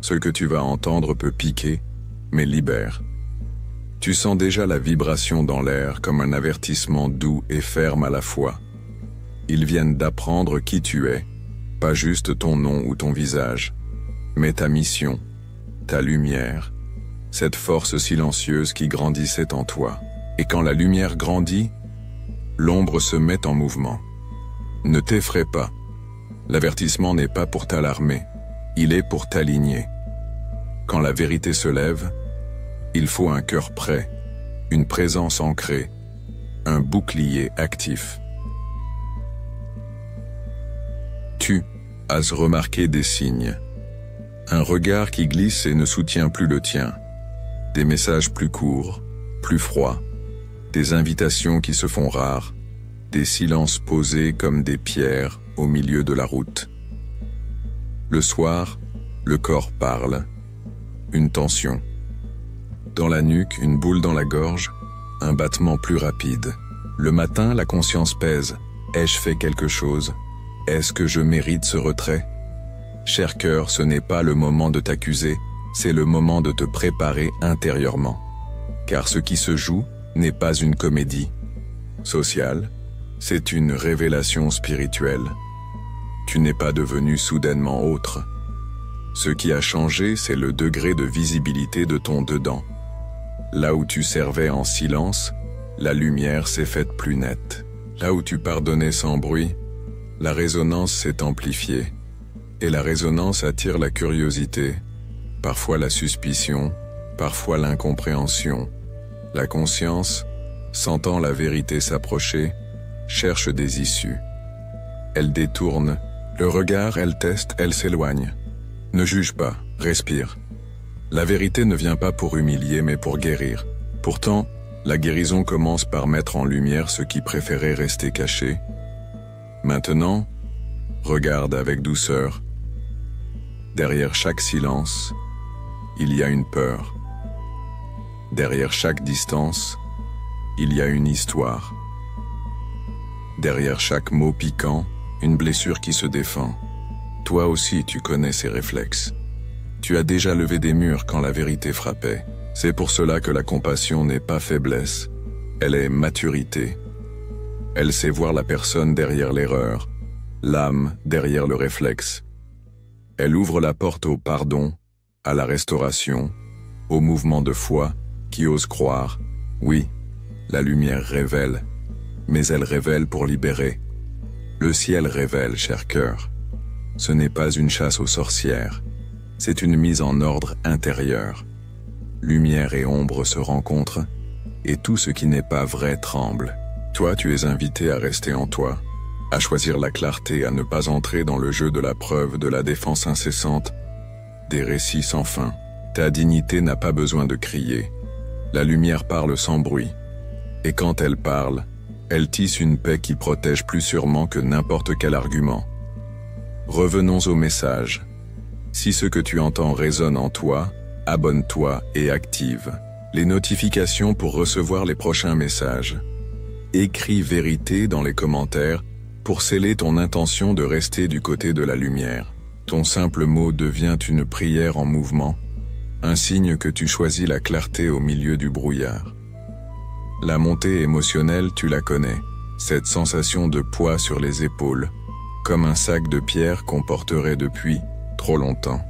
Ce que tu vas entendre peut piquer, mais libère. Tu sens déjà la vibration dans l'air comme un avertissement doux et ferme à la fois. Ils viennent d'apprendre qui tu es, pas juste ton nom ou ton visage, mais ta mission, ta lumière, cette force silencieuse qui grandissait en toi. Et quand la lumière grandit, l'ombre se met en mouvement. Ne t'effraie pas. L'avertissement n'est pas pour t'alarmer, il est pour t'aligner. Quand la vérité se lève, il faut un cœur prêt, une présence ancrée, un bouclier actif. Tu as remarqué des signes. Un regard qui glisse et ne soutient plus le tien. Des messages plus courts, plus froids. Des invitations qui se font rares. Des silences posés comme des pierres au milieu de la route. Le soir, le corps parle. Une tension. Dans la nuque, une boule dans la gorge, un battement plus rapide. Le matin, la conscience pèse. Ai-je fait quelque chose? Est-ce que je mérite ce retrait? Cher cœur, ce n'est pas le moment de t'accuser, c'est le moment de te préparer intérieurement. Car ce qui se joue n'est pas une comédie sociale, c'est une révélation spirituelle. Tu n'es pas devenu soudainement autre. Ce qui a changé, c'est le degré de visibilité de ton dedans. Là où tu servais en silence, la lumière s'est faite plus nette. Là où tu pardonnais sans bruit, la résonance s'est amplifiée. Et la résonance attire la curiosité, parfois la suspicion, parfois l'incompréhension. La conscience, sentant la vérité s'approcher, cherche des issues. Elle détourne, le regard, elle teste, elle s'éloigne. Ne juge pas, respire. La vérité ne vient pas pour humilier mais pour guérir. Pourtant, la guérison commence par mettre en lumière ce qui préférait rester caché. Maintenant, regarde avec douceur. Derrière chaque silence, il y a une peur. Derrière chaque distance, il y a une histoire. Derrière chaque mot piquant, une blessure qui se défend. Toi aussi, tu connais ces réflexes. Tu as déjà levé des murs quand la vérité frappait. C'est pour cela que la compassion n'est pas faiblesse, elle est maturité. Elle sait voir la personne derrière l'erreur, l'âme derrière le réflexe. Elle ouvre la porte au pardon, à la restauration, au mouvement de foi qui ose croire. Oui, la lumière révèle, mais elle révèle pour libérer. Le ciel révèle, cher cœur. Ce n'est pas une chasse aux sorcières, c'est une mise en ordre intérieur. Lumière et ombre se rencontrent, et tout ce qui n'est pas vrai tremble. Toi, tu es invité à rester en toi, à choisir la clarté, à ne pas entrer dans le jeu de la preuve, de la défense incessante, des récits sans fin. Ta dignité n'a pas besoin de crier. La lumière parle sans bruit, et quand elle parle, elle tisse une paix qui protège plus sûrement que n'importe quel argument. Revenons au message. Si ce que tu entends résonne en toi, abonne-toi et active les notifications pour recevoir les prochains messages. Écris vérité dans les commentaires pour sceller ton intention de rester du côté de la lumière. Ton simple mot devient une prière en mouvement, un signe que tu choisis la clarté au milieu du brouillard. La montée émotionnelle, tu la connais, cette sensation de poids sur les épaules, comme un sac de pierre qu'on porterait depuis trop longtemps.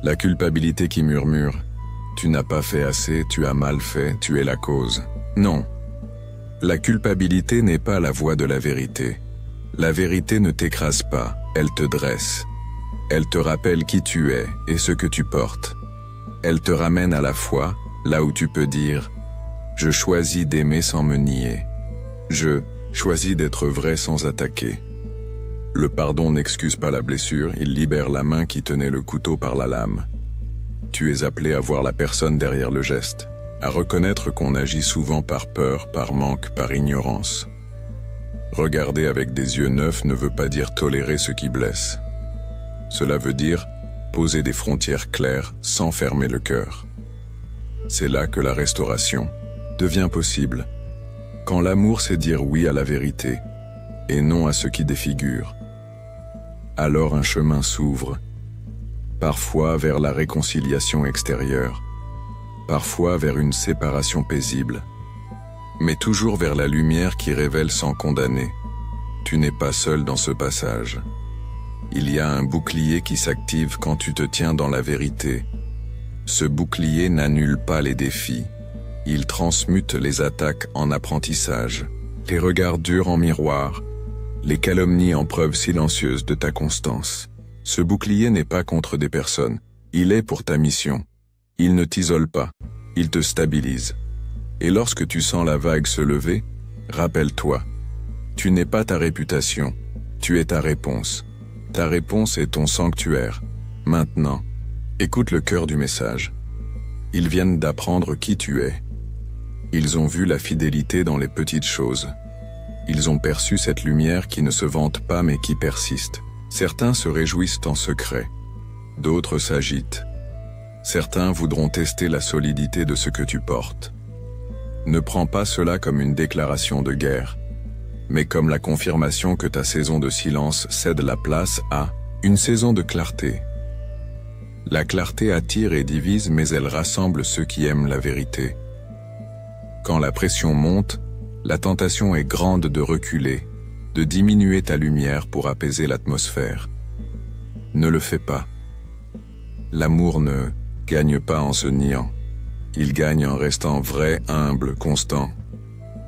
La culpabilité qui murmure « Tu n'as pas fait assez, tu as mal fait, tu es la cause ». Non. La culpabilité n'est pas la voie de la vérité. La vérité ne t'écrase pas, elle te dresse. Elle te rappelle qui tu es et ce que tu portes. Elle te ramène à la foi, là où tu peux dire « Je choisis d'aimer sans me nier. Je choisis d'être vrai sans attaquer. » Le pardon n'excuse pas la blessure, il libère la main qui tenait le couteau par la lame. Tu es appelé à voir la personne derrière le geste, à reconnaître qu'on agit souvent par peur, par manque, par ignorance. Regarder avec des yeux neufs ne veut pas dire tolérer ce qui blesse. Cela veut dire poser des frontières claires sans fermer le cœur. C'est là que la restauration devient possible, quand l'amour sait dire oui à la vérité et non à ce qui défigure. Alors un chemin s'ouvre, parfois vers la réconciliation extérieure, parfois vers une séparation paisible, mais toujours vers la lumière qui révèle sans condamner. Tu n'es pas seul dans ce passage. Il y a un bouclier qui s'active quand tu te tiens dans la vérité. Ce bouclier n'annule pas les défis. Il transmute les attaques en apprentissage, les regards durs en miroir, les calomnies en preuve silencieuse de ta constance. Ce bouclier n'est pas contre des personnes, il est pour ta mission. Il ne t'isole pas, il te stabilise. Et lorsque tu sens la vague se lever, rappelle-toi, tu n'es pas ta réputation, tu es ta réponse. Ta réponse est ton sanctuaire. Maintenant, écoute le cœur du message. Ils viennent d'apprendre qui tu es. Ils ont vu la fidélité dans les petites choses. Ils ont perçu cette lumière qui ne se vante pas mais qui persiste. Certains se réjouissent en secret. D'autres s'agitent. Certains voudront tester la solidité de ce que tu portes. Ne prends pas cela comme une déclaration de guerre, mais comme la confirmation que ta saison de silence cède la place à une saison de clarté. La clarté attire et divise, mais elle rassemble ceux qui aiment la vérité. Quand la pression monte, la tentation est grande de reculer, de diminuer ta lumière pour apaiser l'atmosphère. Ne le fais pas. L'amour ne gagne pas en se niant. Il gagne en restant vrai, humble, constant.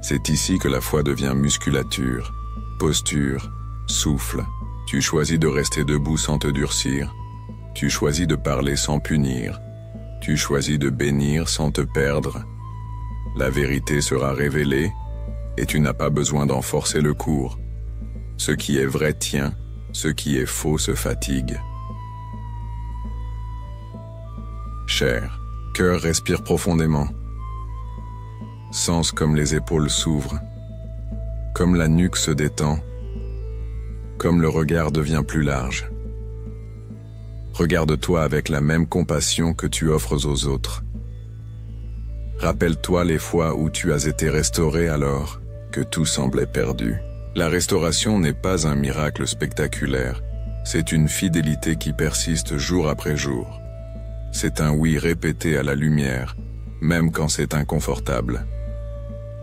C'est ici que la foi devient musculature, posture, souffle. Tu choisis de rester debout sans te durcir. Tu choisis de parler sans punir. Tu choisis de bénir sans te perdre. La vérité sera révélée et tu n'as pas besoin d'en forcer le cours. Ce qui est vrai tient, ce qui est faux se fatigue. Cher, cœur respire profondément. Sens comme les épaules s'ouvrent, comme la nuque se détend, comme le regard devient plus large. Regarde-toi avec la même compassion que tu offres aux autres. Rappelle-toi les fois où tu as été restauré alors que tout semblait perdu. La restauration n'est pas un miracle spectaculaire, c'est une fidélité qui persiste jour après jour. C'est un oui répété à la lumière, même quand c'est inconfortable.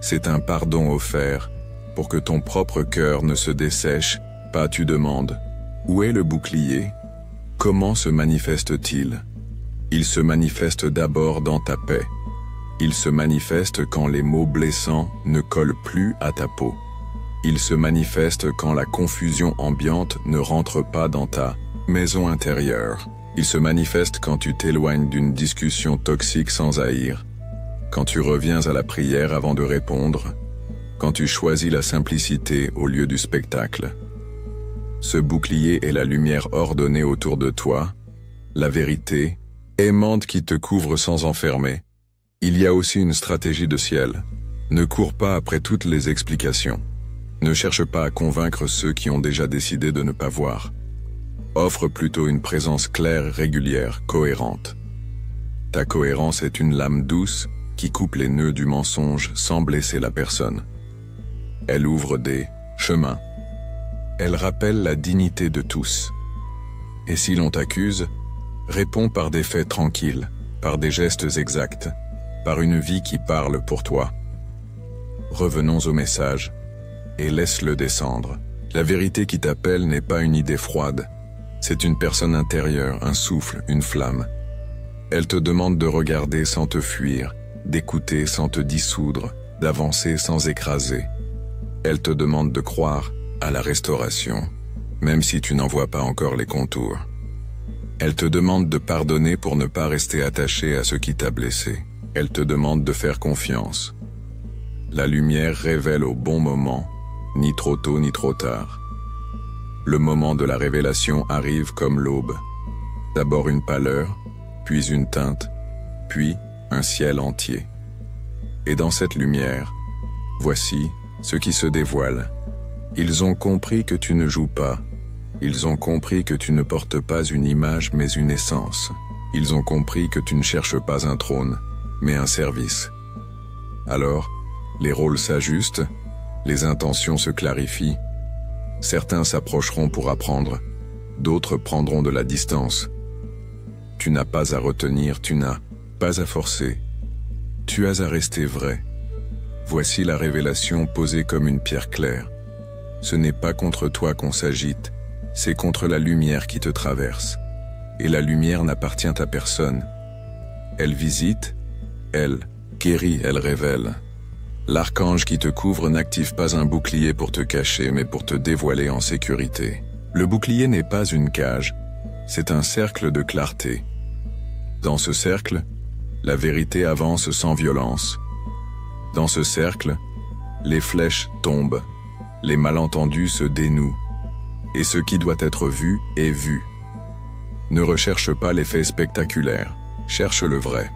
C'est un pardon offert pour que ton propre cœur ne se dessèche pas. Tu demandes, où est le bouclier? Comment se manifeste-t-il? Il se manifeste d'abord dans ta paix. Il se manifeste quand les mots blessants ne collent plus à ta peau. Il se manifeste quand la confusion ambiante ne rentre pas dans ta maison intérieure. Il se manifeste quand tu t'éloignes d'une discussion toxique sans haïr, quand tu reviens à la prière avant de répondre, quand tu choisis la simplicité au lieu du spectacle. Ce bouclier est la lumière ordonnée autour de toi, la vérité, aimante qui te couvre sans enfermer. Il y a aussi une stratégie de ciel. Ne cours pas après toutes les explications. Ne cherche pas à convaincre ceux qui ont déjà décidé de ne pas voir. Offre plutôt une présence claire, régulière, cohérente. Ta cohérence est une lame douce qui coupe les nœuds du mensonge sans blesser la personne. Elle ouvre des chemins. Elle rappelle la dignité de tous. Et si l'on t'accuse, réponds par des faits tranquilles, par des gestes exacts, par une vie qui parle pour toi. Revenons au message et laisse-le descendre. La vérité qui t'appelle n'est pas une idée froide. C'est une personne intérieure, un souffle, une flamme. Elle te demande de regarder sans te fuir, d'écouter sans te dissoudre, d'avancer sans écraser. Elle te demande de croire à la restauration, même si tu n'en vois pas encore les contours. Elle te demande de pardonner pour ne pas rester attaché à ce qui t'a blessé. Elle te demande de faire confiance. La lumière révèle au bon moment, ni trop tôt ni trop tard. Le moment de la révélation arrive comme l'aube. D'abord une pâleur, puis une teinte, puis un ciel entier. Et dans cette lumière, voici ce qui se dévoile. Ils ont compris que tu ne joues pas. Ils ont compris que tu ne portes pas une image mais une essence. Ils ont compris que tu ne cherches pas un trône, mais un service. Alors, les rôles s'ajustent, les intentions se clarifient. Certains s'approcheront pour apprendre, d'autres prendront de la distance. Tu n'as pas à retenir, tu n'as pas à forcer. Tu as à rester vrai. Voici la révélation posée comme une pierre claire. Ce n'est pas contre toi qu'on s'agite, c'est contre la lumière qui te traverse. Et la lumière n'appartient à personne. Elle visite, elle guérit, elle révèle. L'archange qui te couvre n'active pas un bouclier pour te cacher, mais pour te dévoiler en sécurité. Le bouclier n'est pas une cage, c'est un cercle de clarté. Dans ce cercle, la vérité avance sans violence. Dans ce cercle, les flèches tombent, les malentendus se dénouent, et ce qui doit être vu est vu. Ne recherche pas l'effet spectaculaire, cherche le vrai.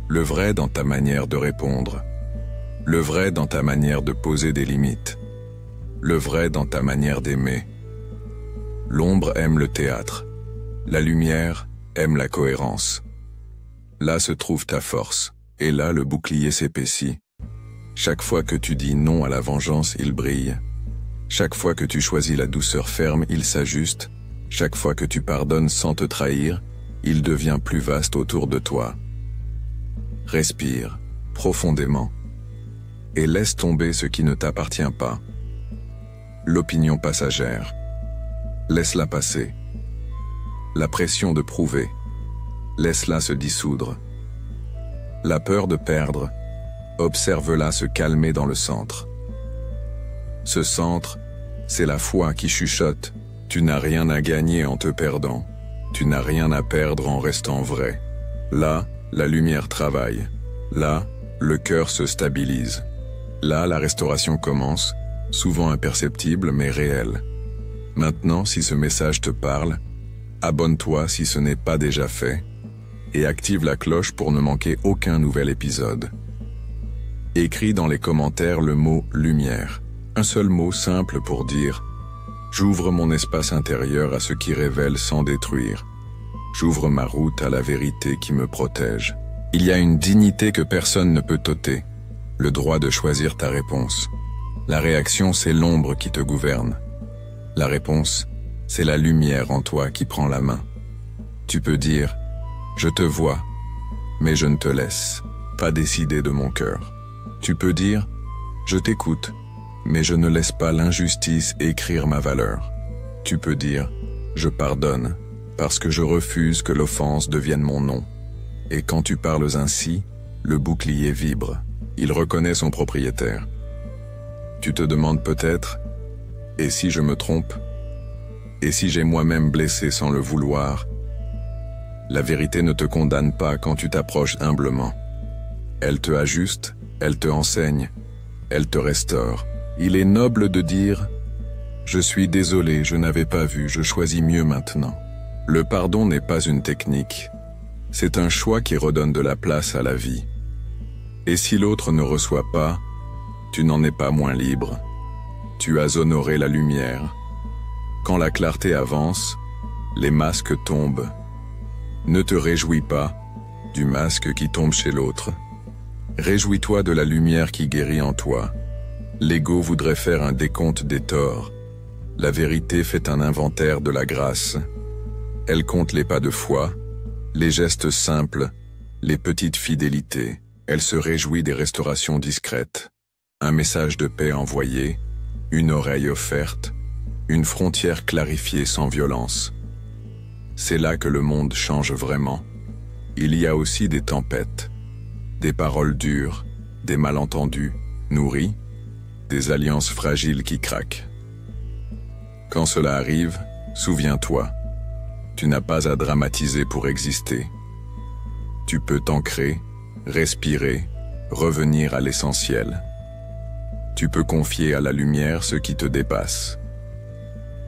Le vrai dans ta manière de répondre. Le vrai dans ta manière de poser des limites. Le vrai dans ta manière d'aimer. L'ombre aime le théâtre. La lumière aime la cohérence. Là se trouve ta force, et là le bouclier s'épaissit. Chaque fois que tu dis non à la vengeance, il brille. Chaque fois que tu choisis la douceur ferme, il s'ajuste. Chaque fois que tu pardonnes sans te trahir, il devient plus vaste autour de toi. Respire profondément et laisse tomber ce qui ne t'appartient pas. L'opinion passagère, laisse-la passer. La pression de prouver, laisse-la se dissoudre. La peur de perdre, observe-la se calmer dans le centre. Ce centre, c'est la foi qui chuchote. Tu n'as rien à gagner en te perdant. Tu n'as rien à perdre en restant vrai. Là, la lumière travaille. Là, le cœur se stabilise. Là, la restauration commence, souvent imperceptible mais réelle. Maintenant, si ce message te parle, abonne-toi si ce n'est pas déjà fait, et active la cloche pour ne manquer aucun nouvel épisode. Écris dans les commentaires le mot « lumière », un seul mot simple pour dire « J'ouvre mon espace intérieur à ce qui révèle sans détruire. J'ouvre ma route à la vérité qui me protège. » Il y a une dignité que personne ne peut ôter, le droit de choisir ta réponse. La réaction, c'est l'ombre qui te gouverne. La réponse, c'est la lumière en toi qui prend la main. Tu peux dire « Je te vois, mais je ne te laisse pas décider de mon cœur. » Tu peux dire « Je t'écoute, mais je ne laisse pas l'injustice écrire ma valeur. » Tu peux dire « Je pardonne, parce que je refuse que l'offense devienne mon nom. » Et quand tu parles ainsi, le bouclier vibre. Il reconnaît son propriétaire. Tu te demandes peut-être « Et si je me trompe ? Et si j'ai moi-même blessé sans le vouloir ?» La vérité ne te condamne pas quand tu t'approches humblement. Elle te ajuste, elle te enseigne, elle te restaure. Il est noble de dire « Je suis désolé, je n'avais pas vu, je choisis mieux maintenant. » Le pardon n'est pas une technique. C'est un choix qui redonne de la place à la vie. Et si l'autre ne reçoit pas, tu n'en es pas moins libre. Tu as honoré la lumière. Quand la clarté avance, les masques tombent. Ne te réjouis pas du masque qui tombe chez l'autre. Réjouis-toi de la lumière qui guérit en toi. L'ego voudrait faire un décompte des torts. La vérité fait un inventaire de la grâce. Elle compte les pas de foi, les gestes simples, les petites fidélités. Elle se réjouit des restaurations discrètes. Un message de paix envoyé, une oreille offerte, une frontière clarifiée sans violence. C'est là que le monde change vraiment. Il y a aussi des tempêtes, des paroles dures, des malentendus nourris, des alliances fragiles qui craquent. Quand cela arrive, souviens-toi, tu n'as pas à dramatiser pour exister. Tu peux t'ancrer, respirer, revenir à l'essentiel. Tu peux confier à la lumière ce qui te dépasse.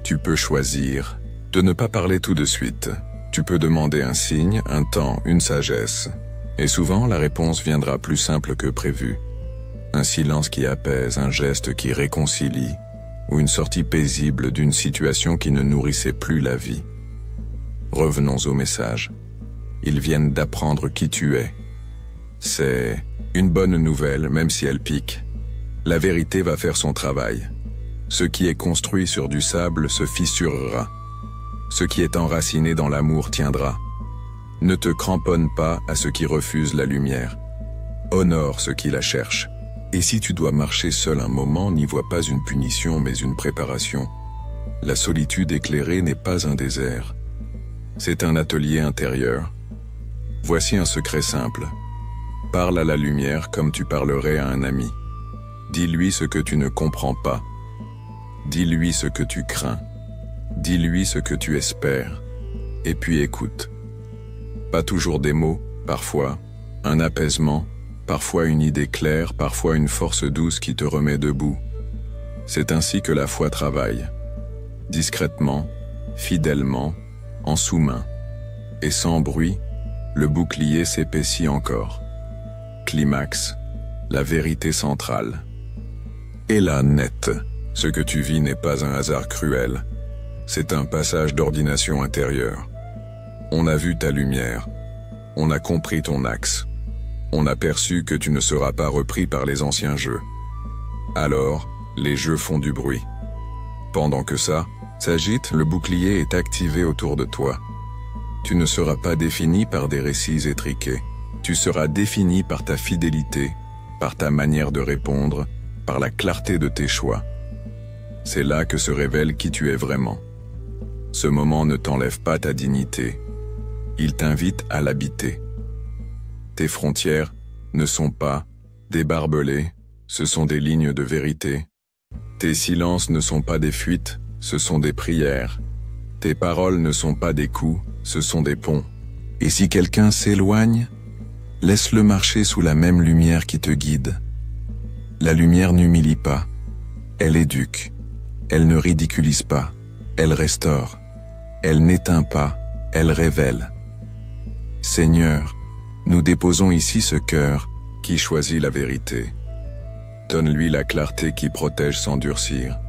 Tu peux choisir de ne pas parler tout de suite. Tu peux demander un signe, un temps, une sagesse. Et souvent, la réponse viendra plus simple que prévu. Un silence qui apaise, un geste qui réconcilie, ou une sortie paisible d'une situation qui ne nourrissait plus la vie. Revenons au message. Ils viennent d'apprendre qui tu es. C'est une bonne nouvelle, même si elle pique. La vérité va faire son travail. Ce qui est construit sur du sable se fissurera. Ce qui est enraciné dans l'amour tiendra. Ne te cramponne pas à ceux qui refusent la lumière. Honore ceux qui la cherchent. Et si tu dois marcher seul un moment, n'y vois pas une punition mais une préparation. La solitude éclairée n'est pas un désert. C'est un atelier intérieur. Voici un secret simple. Parle à la lumière comme tu parlerais à un ami. Dis-lui ce que tu ne comprends pas. Dis-lui ce que tu crains. Dis-lui ce que tu espères. Et puis écoute. Pas toujours des mots, parfois, un apaisement, parfois une idée claire, parfois une force douce qui te remet debout. C'est ainsi que la foi travaille. Discrètement, fidèlement, en sous-main. Et sans bruit, le bouclier s'épaissit encore. Climax, la vérité centrale. Et là, net, ce que tu vis n'est pas un hasard cruel. C'est un passage d'ordination intérieure. On a vu ta lumière. On a compris ton axe. On a perçu que tu ne seras pas repris par les anciens jeux. Alors, les jeux font du bruit. Pendant que ça s'agite, le bouclier est activé autour de toi. Tu ne seras pas défini par des récits étriqués. Tu seras défini par ta fidélité, par ta manière de répondre, par la clarté de tes choix. C'est là que se révèle qui tu es vraiment. Ce moment ne t'enlève pas ta dignité. Il t'invite à l'habiter. Tes frontières ne sont pas des barbelés, ce sont des lignes de vérité. Tes silences ne sont pas des fuites, ce sont des prières. Tes paroles ne sont pas des coups, ce sont des ponts. Et si quelqu'un s'éloigne, laisse-le marcher sous la même lumière qui te guide. La lumière n'humilie pas, elle éduque, elle ne ridiculise pas, elle restaure, elle n'éteint pas, elle révèle. Seigneur, nous déposons ici ce cœur qui choisit la vérité. Donne-lui la clarté qui protège sans durcir,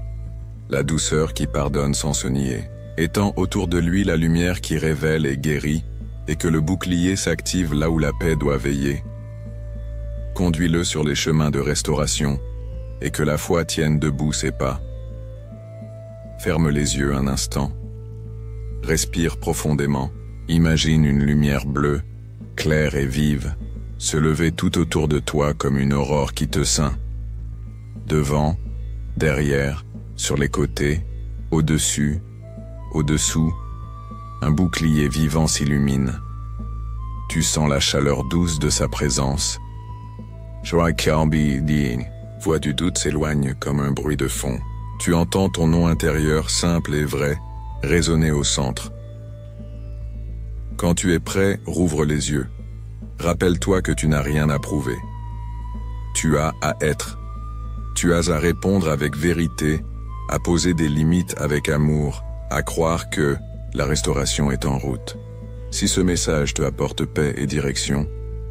la douceur qui pardonne sans se nier. Étends autour de lui la lumière qui révèle et guérit, et que le bouclier s'active là où la paix doit veiller. Conduis-le sur les chemins de restauration, et que la foi tienne debout ses pas. Ferme les yeux un instant. Respire profondément. Imagine une lumière bleue, claire et vive, se lever tout autour de toi comme une aurore qui te ceint. Devant, derrière, sur les côtés, au-dessus, au-dessous, un bouclier vivant s'illumine. Tu sens la chaleur douce de sa présence. Voix du doute s'éloigne comme un bruit de fond. Tu entends ton nom intérieur simple et vrai résonner au centre. Quand tu es prêt, rouvre les yeux. Rappelle-toi que tu n'as rien à prouver. Tu as à être. Tu as à répondre avec vérité, à poser des limites avec amour, à croire que la restauration est en route. Si ce message te apporte paix et direction,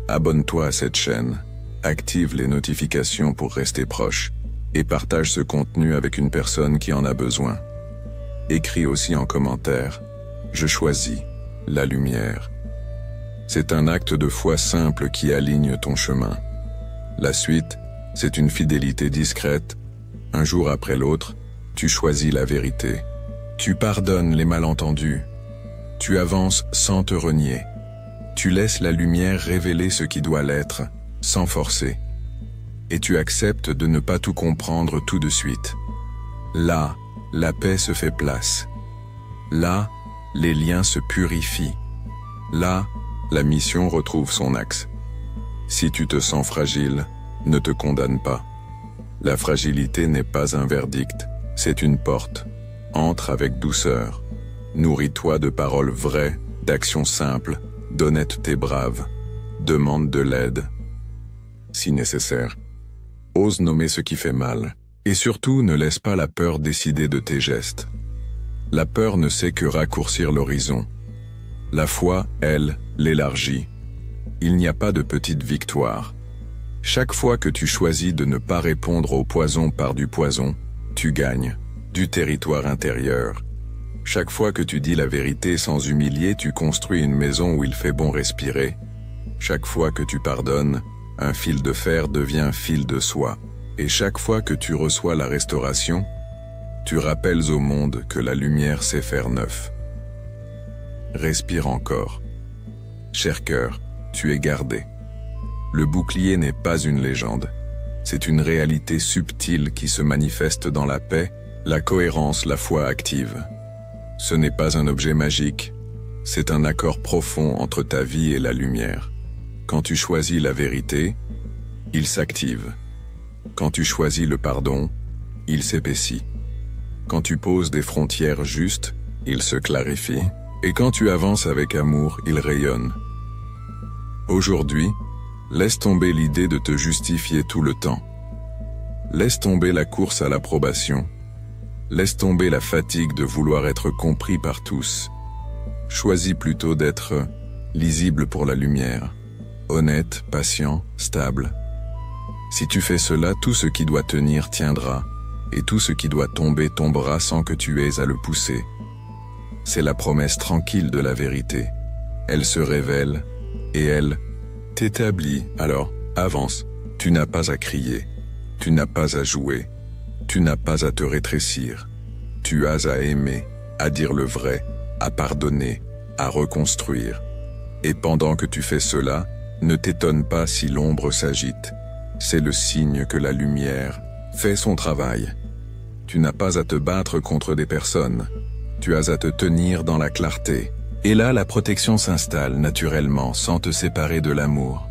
abonne-toi à cette chaîne, active les notifications pour rester proche, et partage ce contenu avec une personne qui en a besoin. Écris aussi en commentaire « Je choisis la lumière ». C'est un acte de foi simple qui aligne ton chemin. La suite, c'est une fidélité discrète. Un jour après l'autre, tu choisis la vérité. Tu pardonnes les malentendus. Tu avances sans te renier. Tu laisses la lumière révéler ce qui doit l'être, sans forcer. Et tu acceptes de ne pas tout comprendre tout de suite. Là, la paix se fait place. Là, les liens se purifient. Là, la mission retrouve son axe. Si tu te sens fragile, ne te condamne pas. La fragilité n'est pas un verdict, c'est une porte. Entre avec douceur. Nourris-toi de paroles vraies, d'actions simples, d'honnêteté brave. Demande de l'aide. Si nécessaire. Ose nommer ce qui fait mal. Et surtout, ne laisse pas la peur décider de tes gestes. La peur ne sait que raccourcir l'horizon. La foi, elle, l'élargit. Il n'y a pas de petite victoire. Chaque fois que tu choisis de ne pas répondre au poison par du poison, tu gagnes du territoire intérieur. Chaque fois que tu dis la vérité sans humilier, tu construis une maison où il fait bon respirer. Chaque fois que tu pardonnes, un fil de fer devient fil de soie. Et chaque fois que tu reçois la restauration, tu rappelles au monde que la lumière sait faire neuf. Respire encore. cher cœur, tu es gardé. Le bouclier n'est pas une légende. C'est une réalité subtile qui se manifeste dans la paix, la cohérence, la foi active. Ce n'est pas un objet magique, c'est un accord profond entre ta vie et la lumière. Quand tu choisis la vérité, il s'active. Quand tu choisis le pardon, il s'épaissit. Quand tu poses des frontières justes, il se clarifie. Et quand tu avances avec amour, il rayonne. Aujourd'hui, laisse tomber l'idée de te justifier tout le temps. Laisse tomber la course à l'approbation. Laisse tomber la fatigue de vouloir être compris par tous. Choisis plutôt d'être lisible pour la lumière, honnête, patient, stable. Si tu fais cela, tout ce qui doit tenir tiendra, et tout ce qui doit tomber tombera sans que tu aies à le pousser. C'est la promesse tranquille de la vérité. Elle se révèle, et elle t'établit. Alors, avance. Tu n'as pas à crier. Tu n'as pas à jouer. Tu n'as pas à te rétrécir. Tu as à aimer, à dire le vrai, à pardonner, à reconstruire. Et pendant que tu fais cela, ne t'étonne pas si l'ombre s'agite. C'est le signe que la lumière fait son travail. Tu n'as pas à te battre contre des personnes. Tu as à te tenir dans la clarté. Et là, la protection s'installe naturellement sans te séparer de l'amour.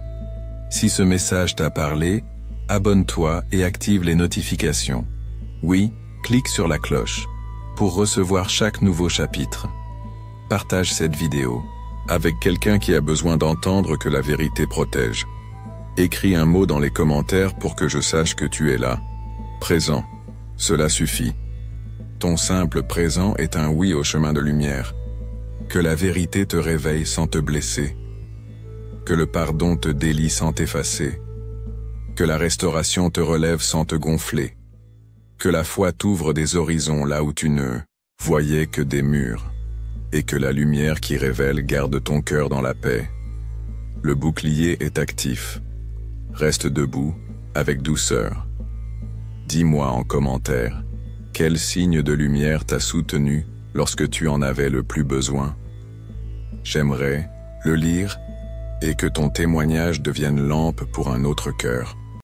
Si ce message t'a parlé, abonne-toi et active les notifications. Oui, clique sur la cloche pour recevoir chaque nouveau chapitre. Partage cette vidéo avec quelqu'un qui a besoin d'entendre que la vérité protège. Écris un mot dans les commentaires pour que je sache que tu es là. Présent. Cela suffit. Ton simple présent est un oui au chemin de lumière. Que la vérité te réveille sans te blesser. Que le pardon te délie sans t'effacer. Que la restauration te relève sans te gonfler. Que la foi t'ouvre des horizons là où tu ne voyais que des murs. Et que la lumière qui révèle garde ton cœur dans la paix. Le bouclier est actif. Reste debout, avec douceur. Dis-moi en commentaire, quel signe de lumière t'a soutenu lorsque tu en avais le plus besoin. J'aimerais le lire et que ton témoignage devienne lampe pour un autre cœur.